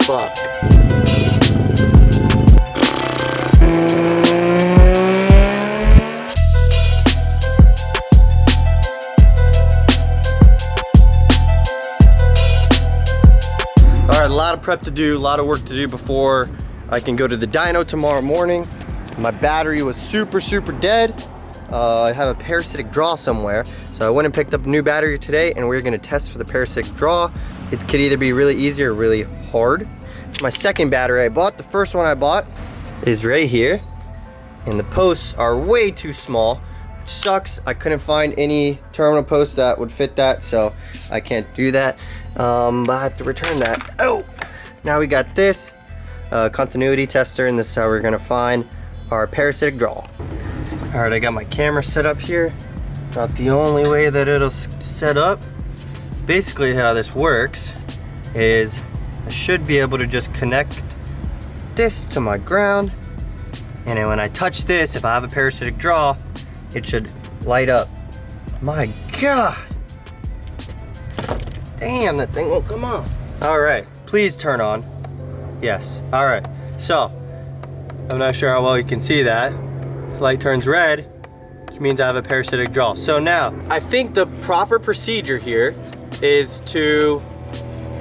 Fuck. Alright, a lot of prep to do, a lot of work to do before I can go to the dyno tomorrow morning. My battery was super dead. I have a parasitic draw somewhere. So I went and picked up a new battery today and we're gonna test for the parasitic draw. It could either be really easy or really hard. My second battery I bought, the first one I bought is right here. And the posts are way too small, which sucks. I couldn't find any terminal posts that would fit that, so I can't do that. But I have to return that. Oh! Now we got this continuity tester, and this is how we're gonna find our parasitic draw. All right, I got my camera set up here. Not the only way that it'll set up. Basically how this works is I should be able to just connect this to my ground, and then when I touch this, if I have a parasitic draw, it should light up. My God. Damn, that thing won't come on. All right, please turn on. Yes, all right. So, I'm not sure how well you can see that. This light turns red, which means I have a parasitic draw. So now, I think the proper procedure here is to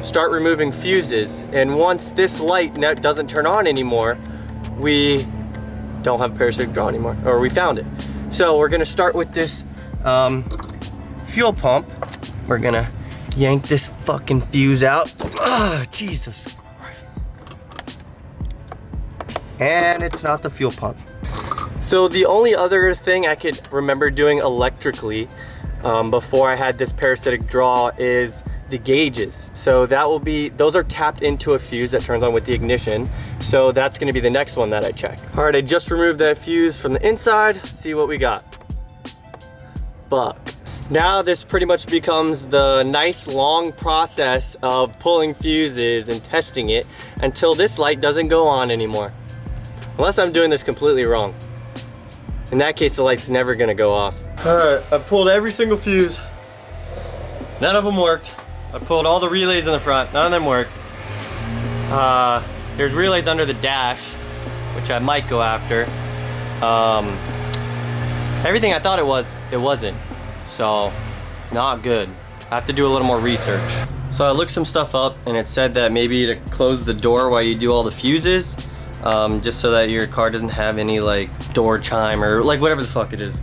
start removing fuses. And once this light doesn't turn on anymore, we don't have a parasitic draw anymore, or we found it. So we're gonna start with this fuel pump. We're gonna yank this fucking fuse out. Oh, Jesus Christ. And it's not the fuel pump. So the only other thing I could remember doing electrically before I had this parasitic draw is the gauges. So that will be, those are tapped into a fuse that turns on with the ignition. So that's gonna be the next one that I check. All right, I just removed that fuse from the inside. Let's see what we got. Fuck. Now this pretty much becomes the nice long process of pulling fuses and testing it until this light doesn't go on anymore. Unless I'm doing this completely wrong. In that case, the light's never gonna go off. All right, I pulled every single fuse. None of them worked. I pulled all the relays in the front, none of them worked. There's relays under the dash, which I might go after. Everything I thought it wasn't. So, not good. I have to do a little more research. So I looked some stuff up and it said that maybe to close the door while you do all the fuses, just so that your car doesn't have any like door chime or like whatever the fuck it is.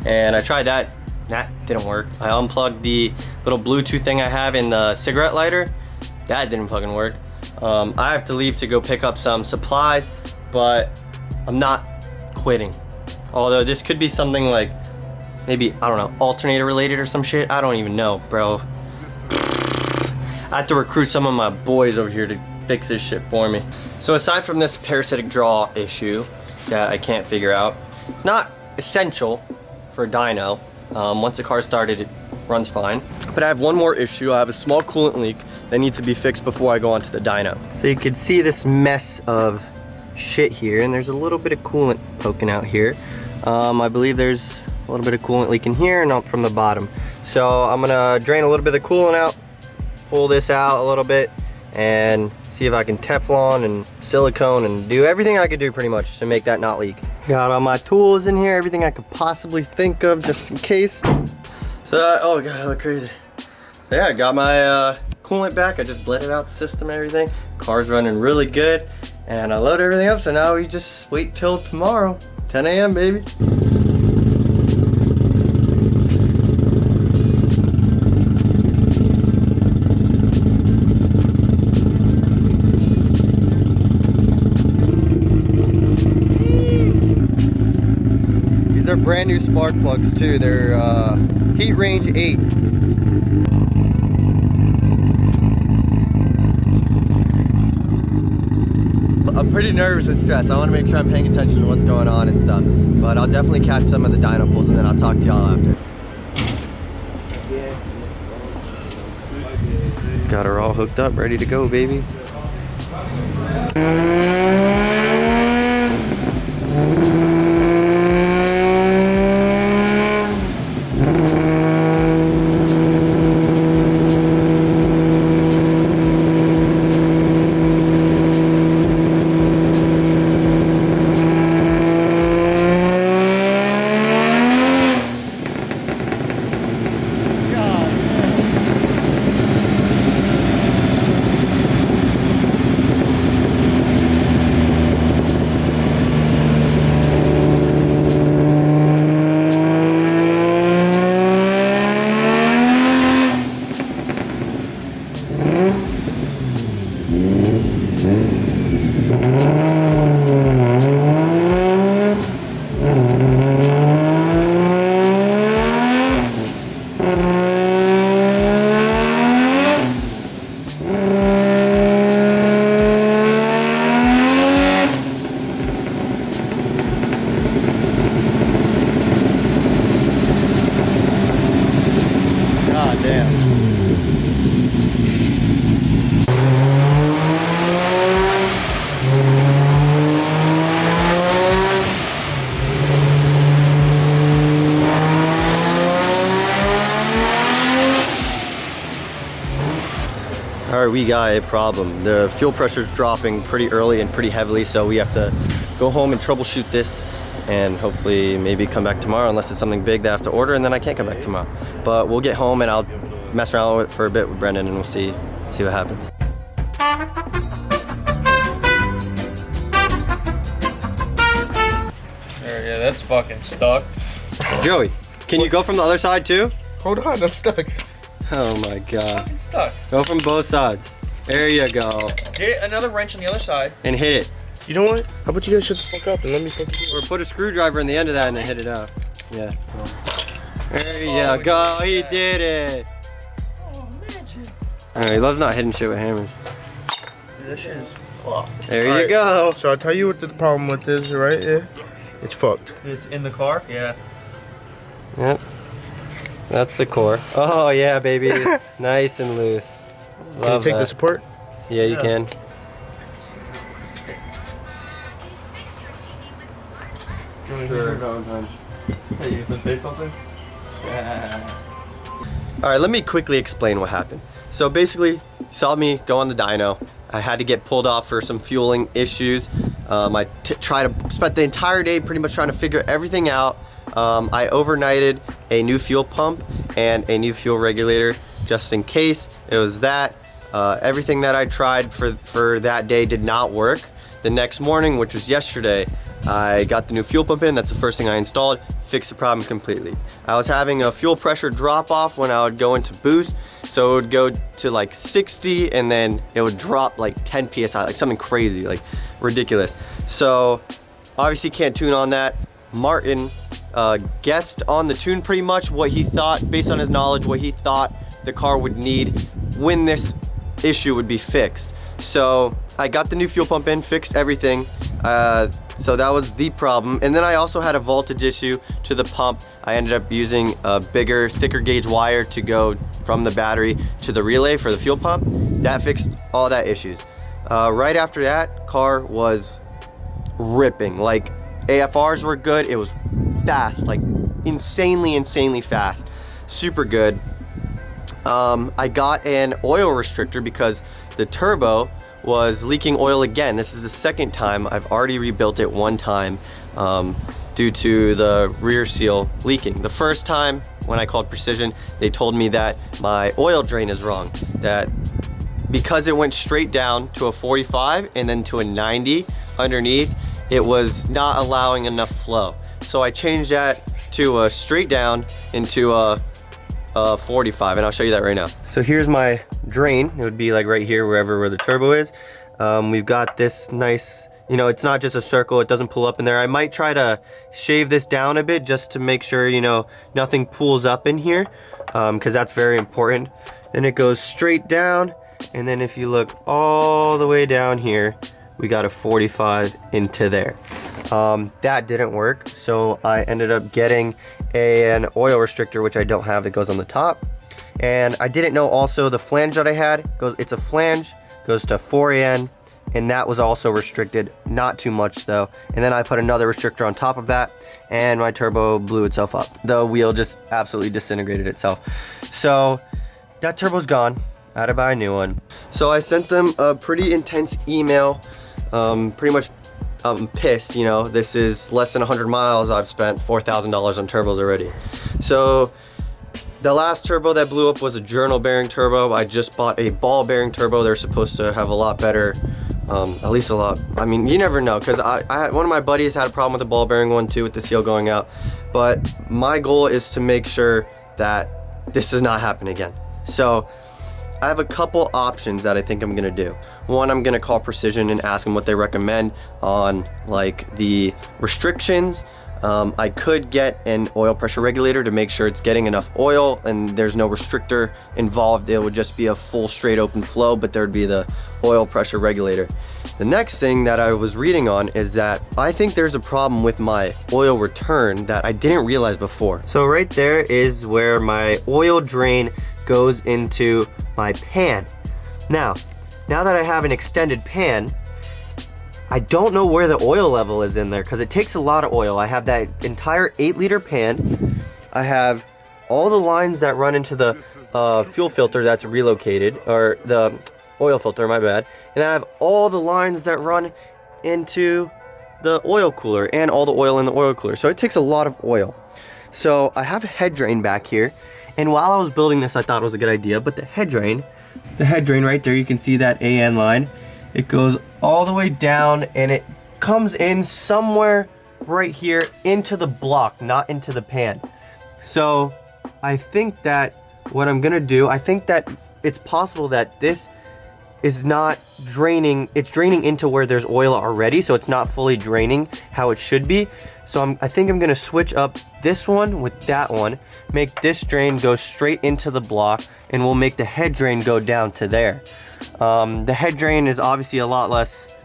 And I tried that, that didn't work. I unplugged the little Bluetooth thing I have in the cigarette lighter, that didn't fucking work. I have to leave to go pick up some supplies, but I'm not quitting. Although this could be something like, maybe, I don't know, alternator related or some shit. I don't even know, bro. I have to recruit some of my boys over here to fix this shit for me. So aside from this parasitic draw issue that I can't figure out, it's not essential for a dyno. Once the car started, it runs fine. But I have one more issue. I have a small coolant leak that needs to be fixed before I go onto the dyno. So you can see this mess of shit here, and there's a little bit of coolant poking out here. I believe there's a little bit of coolant leaking here and up from the bottom. So I'm gonna drain a little bit of the coolant out, pull this out a little bit, and see if I can Teflon and silicone and do everything I could do pretty much to make that not leak. Got all my tools in here, everything I could possibly think of just in case. So, oh God, I look crazy. So yeah, I got my coolant back. I just bled it out the system and everything. Car's running really good. And I load everything up, so now we just wait till tomorrow. 10 a.m. baby. These are brand new spark plugs too. They're heat range 8. I'm pretty nervous and stressed. I want to make sure I'm paying attention to what's going on and stuff. But I'll definitely catch some of the dyno pulls and then I'll talk to y'all after. Got her all hooked up, ready to go, baby. All right, we got a problem. The fuel pressure is dropping pretty early and pretty heavily, so we have to go home and troubleshoot this and hopefully maybe come back tomorrow unless it's something big that I have to order, and then I can't come back tomorrow. But we'll get home and I'll mess around with it for a bit with Brendan and we'll see what happens. Yeah, that's fucking stuck. Joey, can you go from the other side too? Hold on, I'm stuck. Oh my god. Fucking stuck. Go from both sides. There you go. Get another wrench on the other side. And hit it. You know what? How about you guys shut the fuck up and let me fucking do it? Or put a screwdriver in the end of that and then hit it out. Yeah. There you go. He did it. Oh, magic. Alright, he loves not hitting shit with hammers. This shit is fucked. There you go. So I'll tell you what the problem with this right here. It's fucked. It's in the car? Yeah. Yep. That's the core. Oh yeah, baby. Nice and loose. Can you take the support? Yeah, you can. Sure. Hey, you gonna say something? Yeah. All right, let me quickly explain what happened. So basically, you saw me go on the dyno. I had to get pulled off for some fueling issues. I spent the entire day pretty much trying to figure everything out. I overnighted a new fuel pump and a new fuel regulator just in case. It was that. Everything that I tried for that day did not work. The next morning, which was yesterday, I got the new fuel pump in. That's the first thing I installed. Fixed the problem completely. I was having a fuel pressure drop off when I would go into boost. So it would go to like 60 and then it would drop like 10 PSI, like something crazy, like ridiculous. So obviously can't tune on that. Martin guessed on the tune pretty much what he thought, based on his knowledge, what he thought the car would need when this issue would be fixed. So I got the new fuel pump in, fixed everything. So that was the problem. And then I also had a voltage issue to the pump. I ended up using a bigger, thicker gauge wire to go from the battery to the relay for the fuel pump. That fixed all that issues. Right after that, car was ripping. Like AFRs were good. It was fast, like insanely fast. Super good. I got an oil restrictor because the turbo was leaking oil again. This is the second time. I've already rebuilt it one time due to the rear seal leaking. The first time when I called Precision, they told me that my oil drain is wrong. That because it went straight down to a 45 and then to a 90 underneath, it was not allowing enough flow. So I changed that to a straight down into a 45, and I'll show you that right now. So here's my drain. It would be like right here, where the turbo is. We've got this nice, you know, it's not just a circle, it doesn't pull up in there. I might try to shave this down a bit just to make sure, you know, nothing pulls up in here, because that's very important. Then it goes straight down, and then if you look all the way down here, we got a 45 into there. That didn't work, so I ended up getting an oil restrictor, which I don't have, that goes on the top. And I didn't know also the flange that I had, it's a flange, goes to 4AN, and that was also restricted, not too much though. And then I put another restrictor on top of that, and my turbo blew itself up. The wheel just absolutely disintegrated itself. So that turbo's gone, I had to buy a new one. So I sent them a pretty intense email, pretty much I'm pissed, you know, this is less than 100 miles. I've spent $4,000 on turbos already. So the last turbo that blew up was a journal bearing turbo. I just bought a ball bearing turbo. They're supposed to have a lot better, at least a lot. I mean, you never know, because one of my buddies had a problem with the ball bearing one too, with the seal going out. But my goal is to make sure that this does not happen again. So I have a couple options that I think I'm gonna do. One, I'm gonna call Precision and ask them what they recommend on like the restrictions. I could get an oil pressure regulator to make sure it's getting enough oil and there's no restrictor involved. It would just be a full straight open flow, but there'd be the oil pressure regulator. The next thing that I was reading on is that I think there's a problem with my oil return that I didn't realize before. So right there is where my oil drain goes into my pan. Now that I have an extended pan, I don't know where the oil level is in there because it takes a lot of oil. I have that entire 8-liter pan. I have all the lines that run into the fuel filter that's relocated, or the oil filter, my bad. And I have all the lines that run into the oil cooler and all the oil in the oil cooler. So it takes a lot of oil. So I have a head drain back here. And while I was building this, I thought it was a good idea, but the head drain right there, you can see that AN line. It goes all the way down and it comes in somewhere right here into the block, not into the pan. So I think that what I'm gonna do, I think that it's possible that this is not draining, it's draining into where there's oil already, so it's not fully draining how it should be. So I think I'm gonna switch up this one with that one, make this drain go straight into the block, and we'll make the head drain go down to there. The head drain is obviously a lot less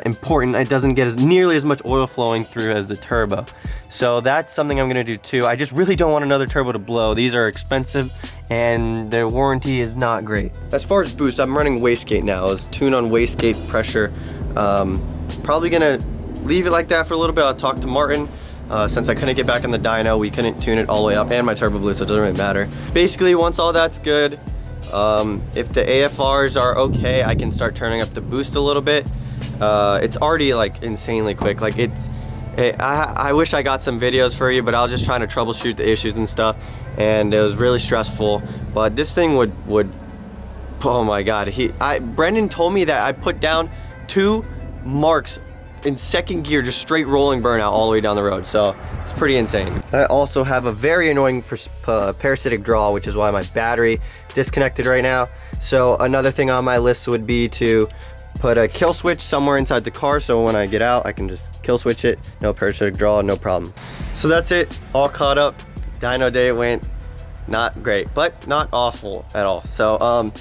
important. It doesn't get nearly as much oil flowing through as the turbo. So that's something I'm gonna do too. I just really don't want another turbo to blow. These are expensive and their warranty is not great. As far as boost, I'm running wastegate now. It's tuned on wastegate pressure. Probably gonna leave it like that for a little bit. I'll talk to Martin. Since I couldn't get back in the dyno, we couldn't tune it all the way up, and my turbo blew, so it doesn't really matter. Basically, once all that's good, if the AFRs are okay, I can start turning up the boost a little bit. It's already like insanely quick. Like I wish I got some videos for you, but I was just trying to troubleshoot the issues and stuff, and it was really stressful. But this thing would oh my god. Brendan told me that I put down 2 marks in second gear, just straight rolling burnout all the way down the road. So it's pretty insane. I also have a very annoying parasitic draw, which is why my battery is disconnected right now. So another thing on my list would be to put a kill switch somewhere inside the car, so when I get out I can just kill switch it. No parasitic draw, no problem. So that's it, all caught up. Dyno day went not great, but not awful at all. So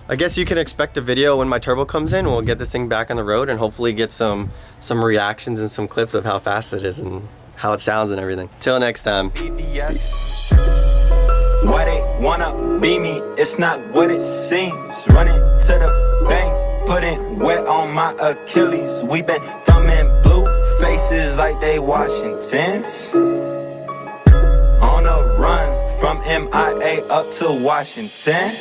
I guess you can expect a video when my turbo comes in. We'll get this thing back on the road and hopefully get some reactions and some clips of how fast it is and how it sounds and everything. Till next time. Why they wanna be me? It's not what it seems. Running to the bank, putting wet on my Achilles. We been thumbing blue faces like they Washingtons. On a run from MIA up to Washington.